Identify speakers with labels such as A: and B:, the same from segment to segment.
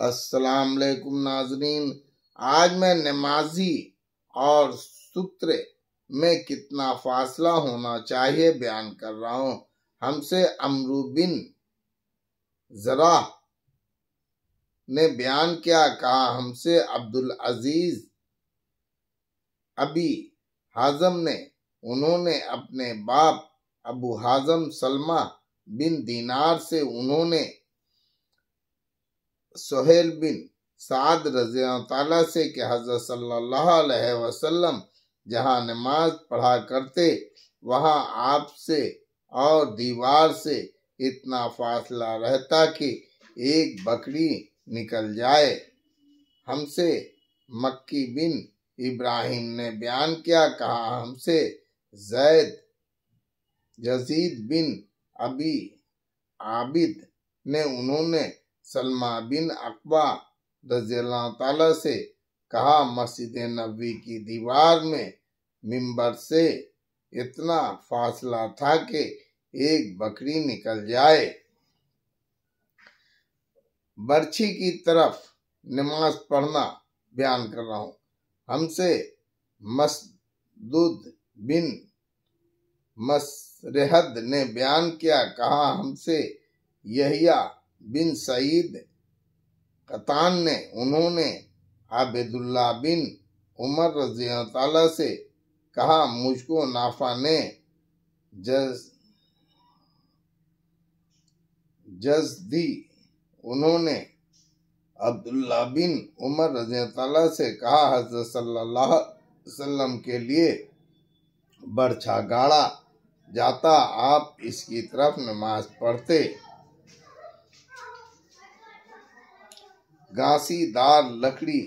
A: अस्सलाम वालेकुम नाजरीन। आज मैं नमाजी और सूत्र में कितना फासला होना चाहिए बयान कर रहा हूँ। हमसे अमरू बिन ज़राह ने बयान क्या कहा। हमसे अब्दुल अजीज अबी हाजम ने, उन्होंने अपने बाप अबू हाजम सलमा बिन दीनार से, उन्होंने सुहेल बिन साद रज़ी अल्लाह ताला से कि हज़रत सल्लल्लाहु अलैहि वसल्लम जहाँ नमाज पढ़ा करते वहाँ आपसे और दीवार से इतना फासला रहता कि एक बकरी निकल जाए। हमसे मक्की बिन इब्राहिम ने बयान क्या कहा। हमसे यजीद बिन अबी आबिद ने, उन्होंने सलमा बिन अकबा रज़ियल्लाहु ताला से कहा, मस्जिद नबवी की दीवार में मिंबर से इतना फासला था कि एक बकरी निकल जाए। बर्छी की तरफ नमाज पढ़ना बयान कर रहा हूँ। हमसे मसदूद बिन मसरहद ने बयान किया कहा। हमसे यहिया बिन सईद कतान ने, उन्होंने आबिदुल्लाह बिन उमर रज़ी अल्लाह ताला से कहा, मुझको नाफा ने जज़दी, उन्होंने अब्दुल्लाह बिन उमर रज़ी अल्लाह ताला से कहा, हज़रत सल्लल्लाहु अलैहि वसल्लम के लिए बर्छा गाड़ा जाता, आप इसकी तरफ नमाज पढ़ते। घासीदार लकड़ी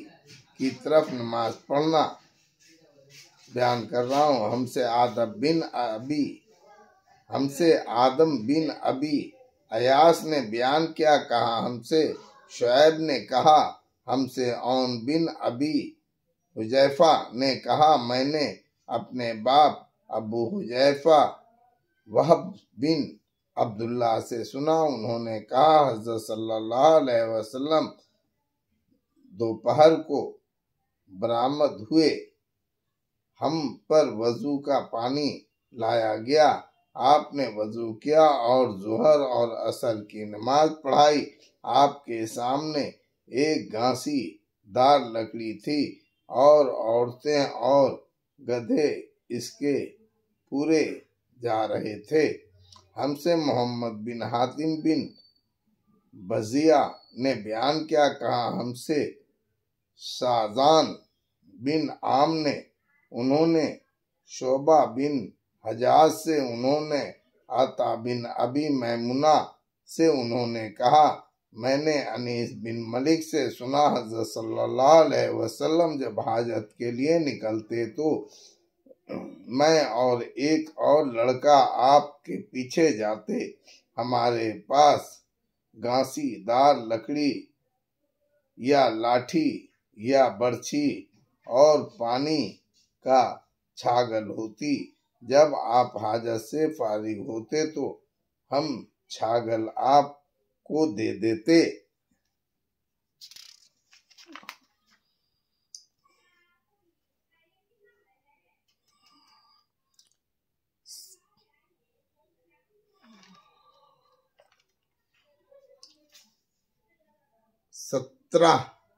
A: की तरफ नमाज पढ़ना बयान कर रहा हूँ। हमसे आदम बिन अबी अयास ने बयान क्या कहा। हमसे शुएब ने कहा। हमसे औन बिन अबी हुजैफा ने कहा, मैंने अपने बाप अबू हुजैफा वहब बिन अब्दुल्लाह से सुना, उन्होंने कहा, हज़रत सल्लल्लाहु अलैहि वसल्लम दोपहर को बरामद हुए, हम पर वजू का पानी लाया गया, आपने वजू किया और जुहर और असर की नमाज पढ़ाई। आपके सामने एक घासी दार लकड़ी थी और औरतें और गधे इसके पूरे जा रहे थे। हमसे मोहम्मद बिन हातिम बिन बजिया ने बयान क्या कहा। हमसे शाजान बिन आम ने, उन्होंने शोबा बिन हजाज से, उन्होंने आता बिन अबी मैमुना से, उन्होंने कहा, मैंने अनीस बिन मलिक से सुना, हज़रत सल्लल्लाहु अलैहि वसल्लम जब हाजत के लिए निकलते तो मैं और एक और लड़का आपके पीछे जाते। हमारे पास घासीदार लकड़ी या लाठी या बर्छी और पानी का छागल होती। जब आप हाजत से फारिग होते तो हम छागल आपको दे देते।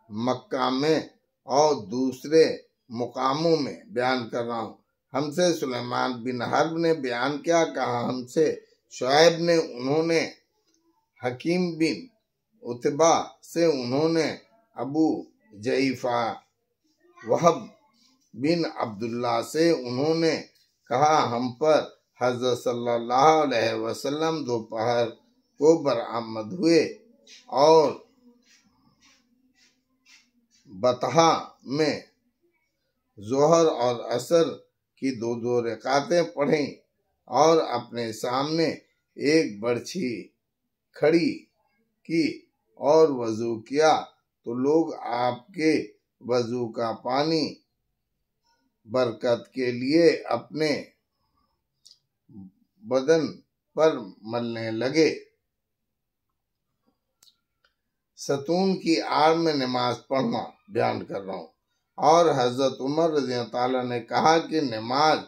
A: मक्का में और दूसरे मुकामों में बयान कर रहा हूँ। हमसे सुलेमान बिन हर्ब ने बयान क्या कहा। हमसे शुएब ने, उन्होंने हकीम बिन उतबा से, उन्होंने अबू जईफा वहब बिन अब्दुल्लाह से, उन्होंने कहा, हम पर हज़रत सल्लल्लाहु अलैहि वसल्लम दोपहर को बरामद हुए और बतहा में जोहर और असर की दो रकातें पढ़ी और अपने सामने एक बर्छी खड़ी की और वजू किया तो लोग आपके वजू का पानी बरकत के लिए अपने बदन पर मलने लगे। सतून की आड़ में नमाज पढ़ना बयान कर रहा हूँ। और हजरत उमर रज़ियल्लाहु ताला ने कहा कि नमाज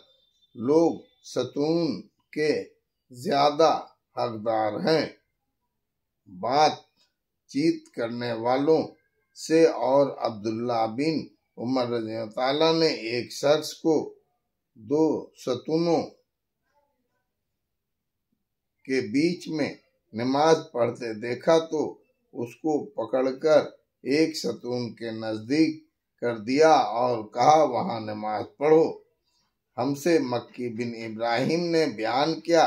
A: लोग सतून के ज्यादा हकदार हैं। बातचीत करने वालों से और अब्दुल्ला बिन उमर रज़ियल्लाहु ताला ने एक शख्स को दो सतूनों के बीच में नमाज पढ़ते देखा तो उसको पकड़कर एक सतून के नजदीक कर दिया और कहा, वहां नमाज पढ़ो। हमसे मक्की बिन इब्राहिम ने बयान किया,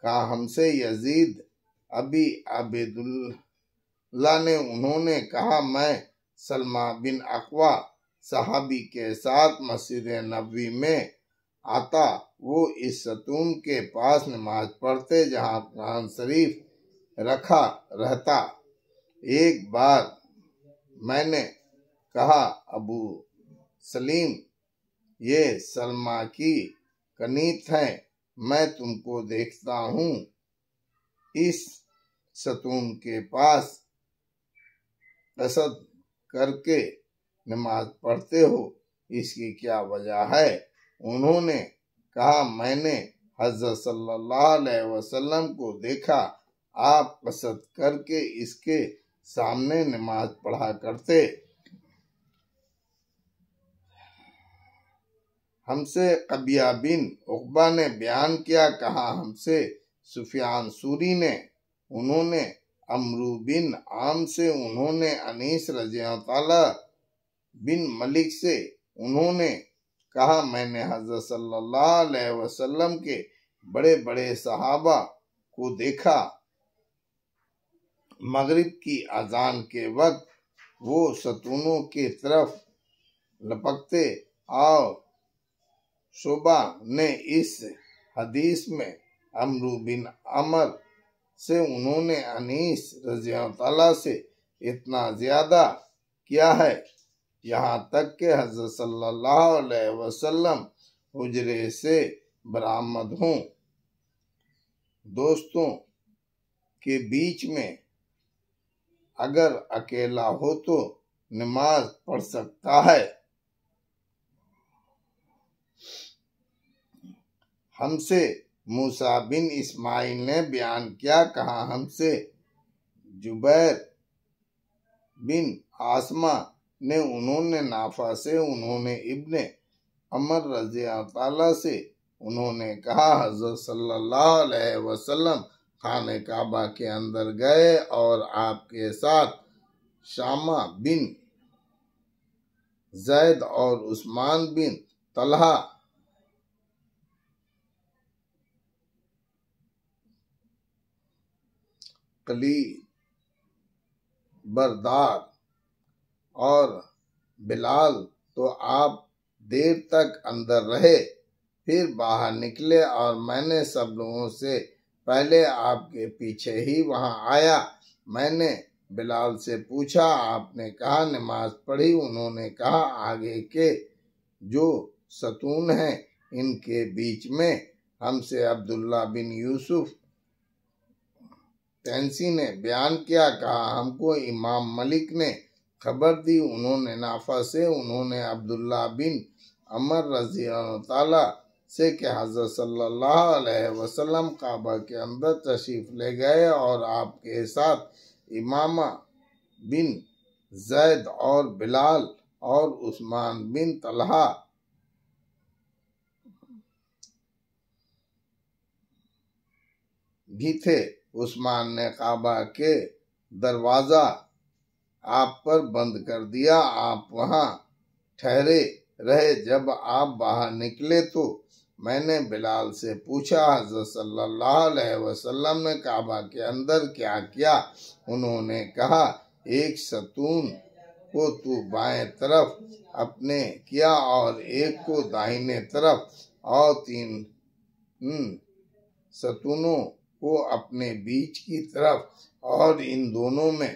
A: कहा हमसे यजीद अबी अबेदुल्ला ने, उन्होंने कहा मैं सलमा बिन अकवा सहाबी के साथ मस्जिद नबवी में आता, वो इस सतून के पास नमाज पढ़ते जहाँ कुरान शरीफ रखा रहता। एक बार मैंने कहा, अबू सलीम ये सलमा की कनीत हैं, मैं तुमको देखता हूँ इस सतून के पास कसद करके नमाज पढ़ते हो, इसकी क्या वजह है? उन्होंने कहा, मैंने हज़रत सल्लल्लाहु अलैहि वसल्लम को देखा, आप कसद करके इसके सामने नमाज पढ़ा करते। हमसे कबिया बिन उक़बा ने बयान किया, कहा हमसे सुफियान सूरी ने, उन्होंने अमरू बिन आम से, उन्होंने अनीस रज़ियल्लाहु ताला बिन मलिक से, उन्होंने कहा मैंने हज़रत सल्लल्लाहु अलैहि वसल्लम के बड़े बड़े सहाबा को देखा, मगरिब की अजान के वक्त वो सतूनों की तरफ लपकते। और शोबा ने इस हदीस में अमरू बिन अमर से, उन्होंने अनीस रज़ियल्लाहु ताला से इतना ज्यादा किया है, यहाँ तक कि हज़रत सल्लल्लाहु अलैहि वसल्लम हुजरे से बरामद हों। दोस्तों के बीच में अगर अकेला हो तो नमाज पढ़ सकता है। हमसे मूसा बिन इस्माइल ने बयान किया, कहा हमसे जुबैर बिन आसमा ने, उन्होंने नाफा से, उन्होंने इब्ने अमर रज़ियल्लाहु ताला से, उन्होंने कहा हज़रत सल्लल्लाहु अलैहि वसल्लम खाने काबा के अंदर गए और आपके साथ शामा बिन जैद और उस्मान बिन तलहा कली बरदार और बिलाल, तो आप देर तक अंदर रहे, फिर बाहर निकले और मैंने सब लोगों से पहले आपके पीछे ही वहां आया। मैंने बिलाल से पूछा, आपने कहा नमाज पढ़ी? उन्होंने कहा आगे के जो सतून हैं इनके बीच में। हमसे अब्दुल्ला बिन यूसुफ तैंसी ने बयान किया, कहा हमको इमाम मलिक ने खबर दी, उन्होंने नाफा से, उन्होंने अब्दुल्ला बिन अमर रज़ियल्लाहु ताला से कि हज़रत सल्लल्लाहु अलैहि वसल्लम काबा के अंदर तशरीफ ले गए और आपके साथ इमामा बिन जैद और बिलाल और उस्मान बिन तलहा भी थे। उस्मान ने काबा के दरवाजा आप पर बंद कर दिया, आप वहां ठहरे रहे। जब आप बाहर निकले तो मैंने बिलाल से पूछा, हज़रत सल्लल्लाहु अलैहि वसल्लम ने काबा के अंदर क्या किया? उन्होंने कहा एक सतून को तू बाएं तरफ अपने किया और एक को दाहिने तरफ और 3 सतूनों को अपने बीच की तरफ, और इन दोनों में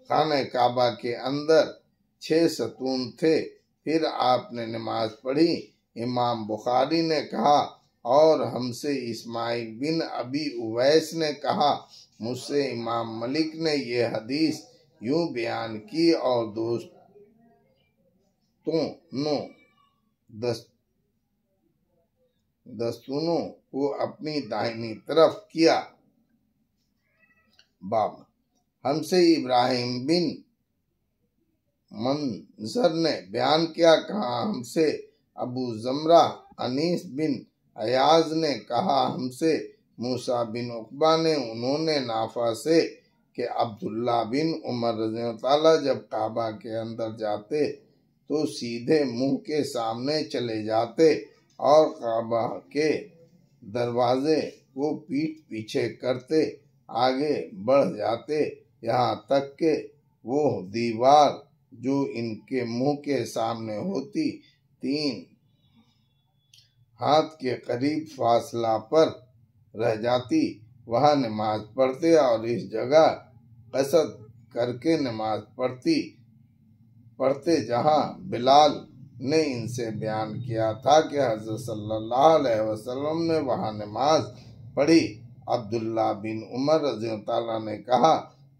A: खाने काबा के अंदर 6 सतून थे। फिर आपने नमाज पढ़ी। इमाम बुखारी ने कहा और हमसे इस्माइल बिन अबी उवैस ने कहा, मुझसे इमाम मलिक ने ये हदीस यूं बयान की और दस्तूनों को अपनी दाहिनी तरफ किया। बाब हमसे इब्राहिम बिन मंजर ने बयान किया, कहा हमसे अबू जमरा अनीस बिन अयाज ने कहा, हमसे मूसा बिन उकबा ने, उन्होंने नाफा से कि अब्दुल्ला बिन उमर रज़ियल्लाहु जब काबा के अंदर जाते तो सीधे मुंह के सामने चले जाते और काबा के दरवाजे को पीठ पीछे करते आगे बढ़ जाते, यहाँ तक के वो दीवार जो इनके मुंह के सामने होती 3 हाथ के करीब फासला पर रह जाती, वहां नमाज पढ़ते और इस जगह कसद करके नमाज पढ़ते जहां बिलाल ने इनसे बयान किया था कि हज़रत सल्लल्लाहु अलैहि वसल्लम ने वहां नमाज पढ़ी। अब्दुल्ला बिन उमर रज़ियल्लाहु अन्हु ने कहा,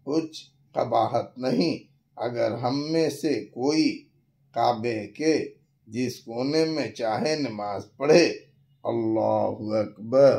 A: कुछ कबाहत नहीं अगर हम में से कोई काबे के जिस कोने में चाहे नमाज पढ़े। अल्लाहु अकबर।